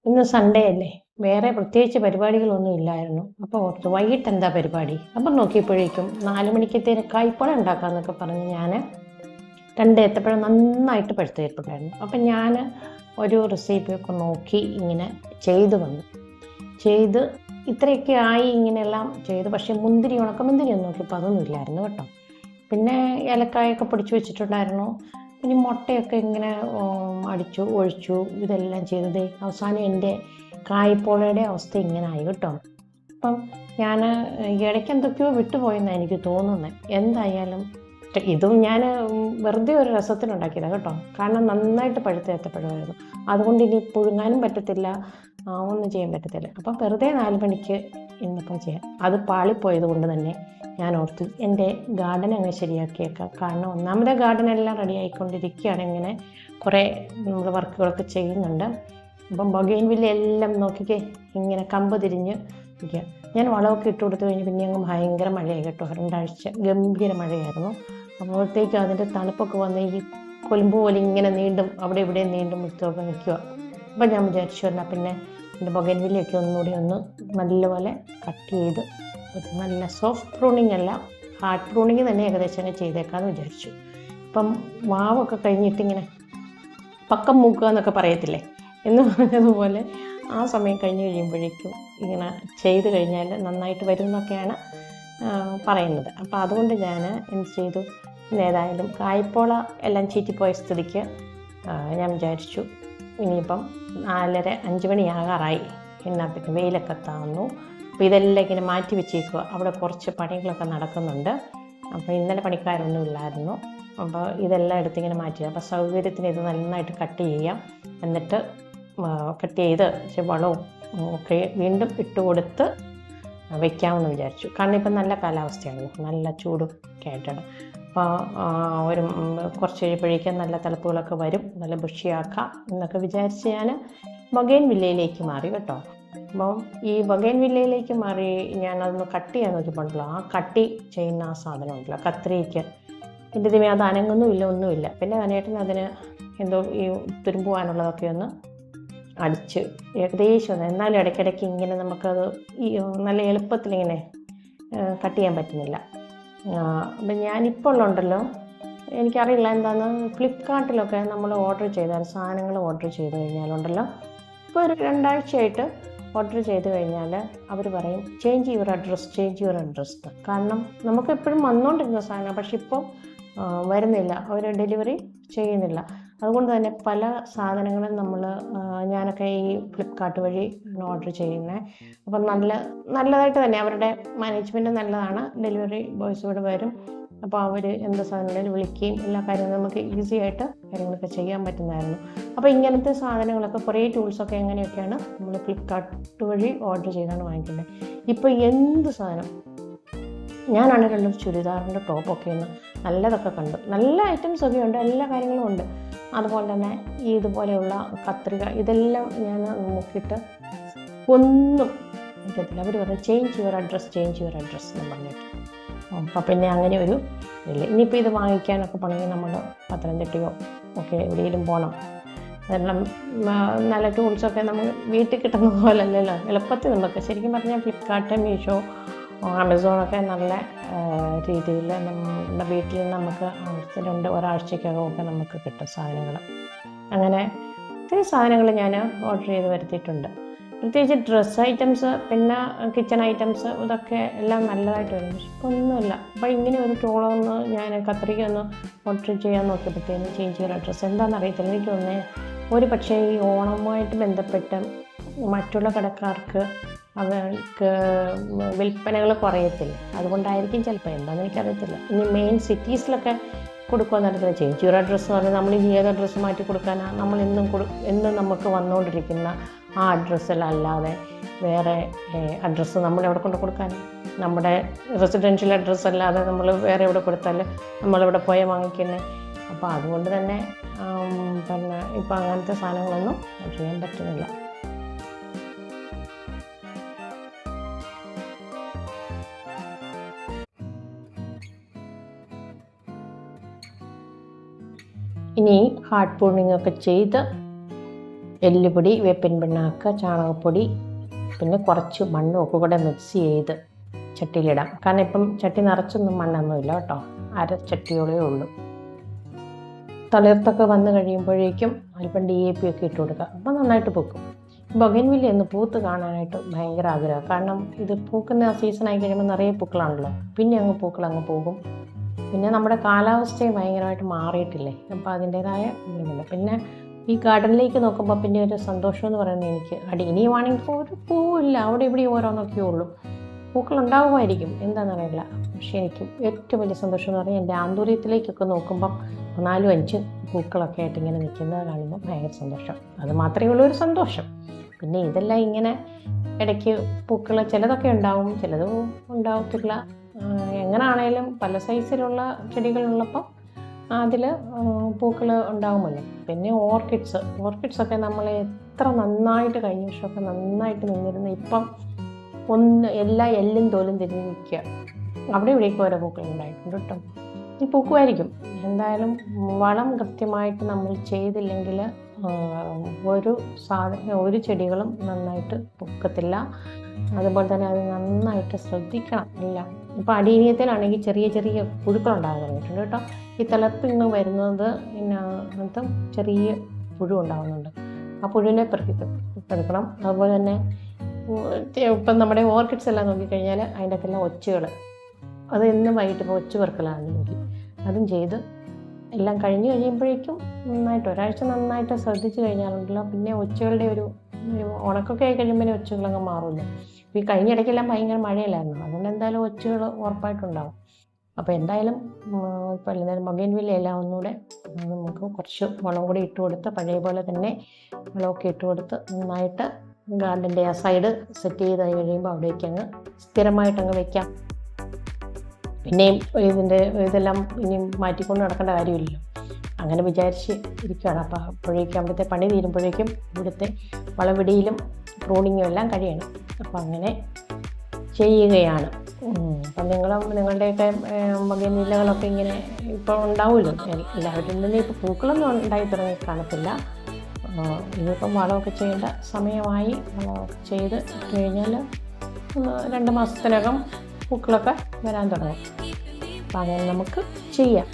ഇന്ന് സൺഡേ അല്ലേ, വേറെ പ്രത്യേകിച്ച് പരിപാടികളൊന്നും ഇല്ലായിരുന്നു. അപ്പോൾ ഓർത്തു വൈകിട്ട് എന്താ പരിപാടി. അപ്പം നോക്കിയപ്പോഴേക്കും 4 മണിക്കത്തേന് കായ്പോള ഉണ്ടാക്കാമെന്നൊക്കെ പറഞ്ഞ് ഞാൻ 2 ഏത്തപ്പഴം നന്നായിട്ട് പഴുത്തിരിപ്പുണ്ടായിരുന്നു. അപ്പം ഞാൻ ഒരു റെസിപ്പിയൊക്കെ നോക്കി ഇങ്ങനെ ചെയ്ത് വന്നു. ചെയ്ത് ഇത്രയൊക്കെ ആയി ഇങ്ങനെയെല്ലാം ചെയ്തു. പക്ഷേ ഉണക്കമുന്തിരി ഒന്ന് നോക്കിയപ്പോൾ അതൊന്നും ഇല്ലായിരുന്നു കേട്ടോ. പിന്നെ ഏലക്കായൊക്കെ പൊടിച്ച് വെച്ചിട്ടുണ്ടായിരുന്നു. ഇനി മുട്ടയൊക്കെ ഇങ്ങനെ അടിച്ചു ഒഴിച്ചു ഇതെല്ലാം ചെയ്തത് അവസാനം എൻ്റെ കായ്പോളയുടെ അവസ്ഥ ഇങ്ങനെ ആയി കേട്ടോ. അപ്പം ഞാൻ ഇടയ്ക്ക് എന്തൊക്കെയോ വിട്ടുപോയെന്നാണ് എനിക്ക് തോന്നുന്നത്. എന്തായാലും ഇതും ഞാൻ വെറുതെ ഒരു രസത്തിനുണ്ടാക്കിയതാണ് കേട്ടോ. കാരണം നന്നായിട്ട് പഴുത്ത ഏത്തപ്പഴമായിരുന്നു. അതുകൊണ്ട് ഇനി പുഴുങ്ങാനും പറ്റത്തില്ല, ഒന്നും ചെയ്യാൻ പറ്റത്തില്ല. അപ്പം വെറുതെ 4 മണിക്ക് ഇന്നിപ്പം ചെയ്യാം. അത് പാളിപ്പോയത് കൊണ്ട് തന്നെ ഞാൻ ഓർത്തു എൻ്റെ ഗാർഡൻ അങ്ങ് ശരിയാക്കിയേക്കാം. കാരണം ഒന്നാമത്തെ ഗാർഡൻ എല്ലാം റെഡി ആയിക്കൊണ്ടിരിക്കുകയാണ്. ഇങ്ങനെ കുറേ നമ്മൾ വർക്കുകളൊക്കെ ചെയ്യുന്നുണ്ട്. അപ്പം ബൊഗെയിൻവില്ല എല്ലാം നോക്കിക്കേ ഇങ്ങനെ കമ്പ് തിരിഞ്ഞ് ഇരിക്കുക. ഞാൻ വളമൊക്കെ ഇട്ട് കൊടുത്തു കഴിഞ്ഞ് പിന്നെ അങ്ങ് ഭയങ്കര മഴയായി കേട്ടോ. 2 ആഴ്ച ഗംഭീര മഴയായിരുന്നു. അപ്പോഴത്തേക്കും അതിൻ്റെ തണുപ്പൊക്കെ വന്ന് ഈ കൊലുമ്പ് പോലെ ഇങ്ങനെ നീണ്ടും അവിടെ ഇവിടെ നീണ്ടും മുറ്റമൊക്കെ നിൽക്കുക. അപ്പം ഞാൻ വിചാരിച്ചു എന്നാൽ പിന്നെ എൻ്റെ ബൊഗെയിൻവില്ലയൊക്കെ ഒന്നുകൂടി ഒന്ന് നല്ലപോലെ കട്ട് ചെയ്ത് നല്ല സോഫ്റ്റ് പ്രൂണിങ് അല്ല, ഹാർഡ് പ്രൂണിങ് തന്നെ ഏകദേശം അങ്ങ് ചെയ്തേക്കാമെന്ന് വിചാരിച്ചു. ഇപ്പം വാവൊക്കെ കഴിഞ്ഞിട്ടിങ്ങനെ പക്കം മൂക്കുക എന്നൊക്കെ പറയത്തില്ലേ എന്ന് പറഞ്ഞതുപോലെ ആ സമയം കഴിഞ്ഞ് കഴിയുമ്പോഴേക്കും ഇങ്ങനെ ചെയ്ത് കഴിഞ്ഞാൽ നന്നായിട്ട് വരും എന്നൊക്കെയാണ് പറയുന്നത്. അപ്പോൾ അതുകൊണ്ട് ഞാൻ എന്ത് ചെയ്തു, ഏതായാലും കായ്പോള എല്ലാം ചീറ്റിപ്പോയ സ്ഥിതിക്ക് ഞാൻ വിചാരിച്ചു ഇനിയിപ്പം 4:30-5 മണിയാകാറായി. എന്നാൽ പിന്നെ വെയിലൊക്കെ താന്നു. അപ്പോൾ ഇതെല്ലാം ഇങ്ങനെ മാറ്റി വെച്ചേക്കുക. അവിടെ കുറച്ച് പണികളൊക്കെ നടക്കുന്നുണ്ട്. അപ്പോൾ ഇന്നലെ പണിക്കാരൊന്നും ഇല്ലായിരുന്നു. അപ്പോൾ ഇതെല്ലാം എടുത്തിങ്ങനെ മാറ്റി. അപ്പോൾ സൗകര്യത്തിന് ഇത് നന്നായിട്ട് കട്ട് ചെയ്യാം. എന്നിട്ട് കട്ട് ചെയ്ത് വളവും ഒക്കെ വീണ്ടും ഇട്ട് കൊടുത്ത് വയ്ക്കാമെന്ന് വിചാരിച്ചു. കാരണം ഇപ്പം നല്ല കാലാവസ്ഥയാണല്ലോ, നല്ല ചൂടും ഒക്കെ ആയിട്ടാണ്. അപ്പോൾ ഒരു കുറച്ച് കഴിയുമ്പോഴേക്കും നല്ല തണുപ്പുകളൊക്കെ വരും, നല്ല ബുഷിയാക്കാം എന്നൊക്കെ വിചാരിച്ച് ഞാൻ ബൊഗെയിൻവില്ലയിലേക്ക് മാറി കേട്ടോ. അപ്പം ഈ ബൊഗെയിൻവില്ലയിലേക്ക് മാറി ഞാനതൊന്ന് കട്ട് ചെയ്യാൻ നോക്കിയപ്പോഴല്ലോ ആ കട്ടി ചെയ്യുന്ന ആ സാധനം ഉണ്ടല്ലോ കത്രിക്ക്, എൻ്റെ ദൈവമേ അത് അനങ്ങൊന്നുമില്ല, ഒന്നുമില്ല. പിന്നെ അതിനേട്ടൻ അതിന് എന്തോ ഈ തുരുമ്പുവാനുള്ളതൊക്കെ ഒന്ന് അടിച്ച് ഏകദേശം എന്നാലും ഇടയ്ക്കിടയ്ക്ക് ഇങ്ങനെ നമുക്കത് ഈ നല്ല എളുപ്പത്തിലിങ്ങനെ കട്ട് ചെയ്യാൻ പറ്റുന്നില്ല. അപ്പം ഞാനിപ്പോൾ ഉണ്ടല്ലോ, എനിക്കറിയില്ല എന്താണെന്ന്, ഫ്ലിപ്കാർട്ടിലൊക്കെ നമ്മൾ ഓർഡർ ചെയ്താൽ സാധനങ്ങൾ ഓർഡർ ചെയ്ത് കഴിഞ്ഞാലുണ്ടല്ലോ, ഇപ്പോൾ ഒരു 2 ആഴ്ചയായിട്ട് ഓർഡർ ചെയ്ത് കഴിഞ്ഞാൽ അവർ പറയും ചേഞ്ച് യുവർ അഡ്രസ്സ്. കാരണം നമുക്ക് എപ്പോഴും വന്നുകൊണ്ടിരുന്ന സാധനം, പക്ഷെ ഇപ്പോൾ വരുന്നില്ല, അവർ ഡെലിവറി ചെയ്യുന്നില്ല. അതുകൊണ്ട് തന്നെ പല സാധനങ്ങളും ഞാനൊക്കെ ഈ ഫ്ലിപ്കാർട്ട് വഴി ഓർഡർ ചെയ്യുന്നത്. അപ്പം നല്ലതായിട്ട് തന്നെ അവരുടെ മാനേജ്മെൻറ്റ് നല്ലതാണ്. ഡെലിവറി ബോയ്സ് ഇവിടെ വരും. അപ്പോൾ അവർ എന്ത് സാധനങ്ങളും വിളിക്കുകയും എല്ലാ കാര്യങ്ങളും നമുക്ക് ഈസി ആയിട്ട് കാര്യങ്ങളൊക്കെ ചെയ്യാൻ പറ്റുന്നതായിരുന്നു. അപ്പോൾ ഇങ്ങനത്തെ സാധനങ്ങളൊക്കെ കുറേ ടൂൾസൊക്കെ എങ്ങനെയൊക്കെയാണ് നമ്മൾ ഫ്ലിപ്കാർട്ട് വഴി ഓർഡർ ചെയ്താണ് വാങ്ങിക്കുന്നത്. ഇപ്പോൾ എന്ത് സാധനം ഞാനാണെങ്കിലും ചുരിദാറിൻ്റെ ടോപ്പൊക്കെ ഒന്ന് നല്ലതൊക്കെ കണ്ടു, നല്ല ഐറ്റംസ് ഒക്കെ ഉണ്ട്, എല്ലാ കാര്യങ്ങളും ഉണ്ട്. അതുപോലെ തന്നെ ഇതുപോലെയുള്ള കത്രിക ഇതെല്ലാം ഞാൻ നോക്കിയിട്ട് ഒന്നും പറ്റത്തില്ല. അവർ പറഞ്ഞു ചേഞ്ച് യുവർ അഡ്രസ്സ് എന്ന് പറഞ്ഞിട്ട്. അപ്പം പിന്നെ അങ്ങനെ ഒരു ഇല്ല. ഇനിയിപ്പോൾ ഇത് വാങ്ങിക്കാനൊക്കെ പോകണമെങ്കിൽ നമ്മൾ പത്തനംതിട്ടയോ ഒക്കെ എവിടെയെങ്കിലും പോകണം. അതെല്ലാം നല്ല ടൂൾസൊക്കെ നമ്മൾ വീട്ടിൽ കിട്ടുന്ന പോലെ അല്ലല്ലോ എളുപ്പത്തിൽ. നമുക്ക് ശരിക്കും പറഞ്ഞാൽ ഫ്ലിപ്കാർട്ട്, മീഷോ, ആമസോണൊക്കെ നല്ല രീതിയിൽ നമ്മുടെ വീട്ടിൽ നമുക്ക് ഒരാഴ്ചക്കകമൊക്കെ നമുക്ക് കിട്ടും സാധനങ്ങൾ. അങ്ങനെ ഒത്തിരി സാധനങ്ങൾ ഞാൻ ഓർഡർ ചെയ്ത് വരുത്തിയിട്ടുണ്ട്. പ്രത്യേകിച്ച് ഡ്രസ്സ് ഐറ്റംസ്, പിന്നെ കിച്ചൺ ഐറ്റംസ്, ഇതൊക്കെ എല്ലാം നല്ലതായിട്ട് വരും. പക്ഷെ ഇപ്പോൾ ഒന്നുമില്ല. അപ്പോൾ ഇങ്ങനെ ഒരു ടൂളൊന്ന് ഞാൻ കത്രിക ഒന്ന് ഓർഡർ ചെയ്യാൻ നോക്കിയപ്പോഴത്തേനും ചേഞ്ച് ചെയ്യുന്ന ഡ്രസ്സ് എന്താണെന്ന് അറിയത്തില്ല. എനിക്ക് തോന്നുന്നത് ഒരു പക്ഷേ ഈ ഓണവുമായിട്ട് ബന്ധപ്പെട്ട് മറ്റുള്ള കടക്കാർക്ക് അവർക്ക് വിൽപ്പനകൾ കുറയത്തില്ല, അതുകൊണ്ടായിരിക്കും ചിലപ്പോൾ, എന്താണെന്ന് എനിക്കറിയത്തില്ല. ഇനി മെയിൻ സിറ്റീസിലൊക്കെ കൊടുക്കുമെന്നറിയത്തില്ല. ചേഞ്ച് യുവർ അഡ്രസ്സ് എന്ന് പറഞ്ഞാൽ നമ്മൾ ഇനി ഏത് അഡ്രസ്സ് മാറ്റി കൊടുക്കാനാണ്? നമ്മൾ എന്നും നമുക്ക് വന്നുകൊണ്ടിരിക്കുന്ന ആ അഡ്രസ്സിലല്ലാതെ വേറെ അഡ്രസ്സ് നമ്മൾ എവിടെ കൊണ്ട് കൊടുക്കാൻ? നമ്മുടെ റെസിഡൻഷ്യൽ അഡ്രസ്സ് അല്ലാതെ നമ്മൾ വേറെ എവിടെ കൊടുത്താൽ നമ്മളിവിടെ പോയാൽ വാങ്ങിക്കുന്നത്? അപ്പോൾ അതുകൊണ്ട് തന്നെ പിന്നെ ഇപ്പോൾ അങ്ങനത്തെ സാധനങ്ങളൊന്നും ചെയ്യാൻ പറ്റുന്നില്ല. ഇനി ഹാർഡ് പ്രൂണിങ് ഒക്കെ ചെയ്ത് എല്ലുപൊടി, വേപ്പിൻ പിണ്ണാക്ക്, ചാണകപ്പൊടി, പിന്നെ കുറച്ച് മണ്ണും ഒക്കെ കൂടെ മിക്സ് ചെയ്ത് ചട്ടിയിലിടാം. കാരണം ഇപ്പം ചട്ടി നിറച്ചൊന്നും മണ്ണൊന്നുമില്ല കേട്ടോ, അര ചട്ടിയോളേ ഉള്ളൂ. തളിർത്തൊക്കെ വന്ന് കഴിയുമ്പോഴേക്കും അല്പം DAP ഒക്കെ ഇട്ട് കൊടുക്കുക. അപ്പം നന്നായിട്ട് പൂക്കും. ബൊഗൻവില്ല ഒന്ന് പൂത്ത് കാണാനായിട്ട് ഭയങ്കര ആഗ്രഹം. കാരണം ഇത് പൂക്കുന്ന സീസണായി കഴിയുമ്പോൾ നിറയെ പൂക്കളാണല്ലോ, പിന്നെ അങ്ങ് പൂക്കൾ അങ്ങ് പോകും. പിന്നെ നമ്മുടെ കാലാവസ്ഥയും ഭയങ്കരമായിട്ട് മാറിയിട്ടില്ലേ, അപ്പോൾ അതിൻ്റേതായ ഇതുമില്ല. പിന്നെ ഈ ഗാർഡനിലേക്ക് നോക്കുമ്പോൾ പിന്നെ ഒരു സന്തോഷം എന്ന് പറയുന്നത് എനിക്ക് ഇനിയുമാണെങ്കിൽ ഒരു പൂവില്ല, അവിടെ ഇവിടെ ഓരോന്നൊക്കെ ഉള്ളൂ. പൂക്കളുണ്ടാകുമായിരിക്കും, എന്താണെന്നറിയില്ല. പക്ഷേ എനിക്ക് ഏറ്റവും വലിയ സന്തോഷം എന്ന് പറഞ്ഞാൽ എൻ്റെ ആന്തൂര്യത്തിലേക്കൊക്കെ നോക്കുമ്പം 4-5 പൂക്കളൊക്കെ ആയിട്ട് ഇങ്ങനെ നിൽക്കുന്നത് കാണുമ്പോൾ ഭയങ്കര സന്തോഷം. അത് മാത്രമേ ഉള്ളൂ ഒരു സന്തോഷം. പിന്നെ ഇതെല്ലാം ഇങ്ങനെ ഇടയ്ക്ക് പൂക്കൾ ചിലതൊക്കെ ഉണ്ടാവും, ചിലത് ഉണ്ടാവത്തില്ല. എങ്ങനെയാണേലും പല സൈസിലുള്ള ചെടികളുള്ളപ്പം അതിൽ പൂക്കൾ ഉണ്ടാകുമല്ലോ. പിന്നെ ഓർക്കിഡ്സൊക്കെ നമ്മൾ എത്ര നന്നായിട്ട് കഴിഞ്ഞ വർഷമൊക്കെ നന്നായിട്ട് നിന്നിരുന്നു, ഇപ്പം എല്ലാ എല്ലും തോലും തിരിഞ്ഞ് നിൽക്കുക. അവിടെ ഇവിടേക്ക് ഓരോ പൂക്കൾ ഉണ്ടായിട്ടുണ്ട് കേട്ടോ. ഈ പൂക്കുമായിരിക്കും. എന്തായാലും വളം കൃത്യമായിട്ട് നമ്മൾ ചെയ്തില്ലെങ്കിൽ ഒരു ചെടികളും നന്നായിട്ട് പൂക്കത്തില്ല. അതുപോലെ തന്നെ അത് നന്നായിട്ട് ശ്രദ്ധിക്കണം എല്ലാം. ഇപ്പോൾ അടീനിയത്തിലാണെങ്കിൽ ചെറിയ ചെറിയ പുഴുക്കളുണ്ടാകാൻ തുടങ്ങിയിട്ടുണ്ട് കേട്ടോ. ഈ തിളപ്പിങ് വരുന്നത് അതിനകത്ത് ചെറിയ പുഴു ഉണ്ടാകുന്നുണ്ട്. ആ പുഴുവിനെ പെറുക്കണം. അതുപോലെ തന്നെ ഇപ്പം നമ്മുടെ ഓർക്കിഡ്സ് എല്ലാം നോക്കിക്കഴിഞ്ഞാൽ അതിൻ്റെ അകത്തെല്ലാം ഒച്ചുകൾ, അത് എന്നും വൈകിട്ട് ഇപ്പോൾ ഒച്ചു പെറുക്കലാണ് നോക്കി. അതും ചെയ്ത് എല്ലാം കഴിഞ്ഞ് കഴിയുമ്പോഴേക്കും നന്നായിട്ട് ഒരാഴ്ച നന്നായിട്ട് ശ്രദ്ധിച്ച് കഴിഞ്ഞാലുണ്ടല്ലോ, പിന്നെ ഒച്ചുകളുടെ ഒരു ഉണക്കൊക്കെ ആയി കഴിയുമ്പോൾ ഒച്ചുകളങ്ങ് മാറില്ല. ഈ കഴിഞ്ഞ ഇടയ്ക്കെല്ലാം ഭയങ്കര മഴയില്ലായിരുന്നു, അതുകൊണ്ട് എന്തായാലും ഒച്ചുകൾ ഉറപ്പായിട്ടുണ്ടാവും. അപ്പോൾ എന്തായാലും ഇപ്പോൾ ബൊഗൻവില്ല എല്ലാം ഒന്നുകൂടെ നമുക്ക് കുറച്ച് വളം കൂടി ഇട്ട് കൊടുത്ത് പഴയ പോലെ തന്നെ വളമൊക്കെ ഇട്ട് കൊടുത്ത് നന്നായിട്ട് ഗാർഡൻ്റെ ആ സൈഡ് സെറ്റ് ചെയ്ത് കഴിയുമ്പോൾ അവിടേക്ക് അങ്ങ് സ്ഥിരമായിട്ടങ്ങ് വയ്ക്കാം. പിന്നെയും ഇതെല്ലാം ഇനിയും മാറ്റിക്കൊണ്ട് നടക്കേണ്ട കാര്യമില്ലല്ലോ, അങ്ങനെ വിചാരിച്ച് ഇരിക്കുകയാണ്. അപ്പോൾ അപ്പോഴേക്കും അവിടുത്തെ പണി തീരുമ്പോഴേക്കും ഇവിടുത്തെ വളവിടിയിലും പ്രൂണിങ്ങും എല്ലാം കഴിയണം. അപ്പോൾ അങ്ങനെ ചെയ്യുകയാണ്. അപ്പം നിങ്ങളുടെയൊക്കെ ബൊഗൻവില്ലകളൊക്കെ ഇങ്ങനെ ഇപ്പോൾ ഉണ്ടാവുമല്ലോ, എല്ലാവരും തന്നെ ഇപ്പോൾ പൂക്കളൊന്നും ഉണ്ടായി തുടങ്ങി കാണത്തില്ല. ഇനിയിപ്പം വളമൊക്കെ ചെയ്യേണ്ട സമയമായി. വളമൊക്കെ ചെയ്ത് കഴിഞ്ഞാൽ 2 മാസത്തിനകം പൂക്കളൊക്കെ വരാൻ തുടങ്ങും. അപ്പം അങ്ങനെ നമുക്ക് ചെയ്യാം.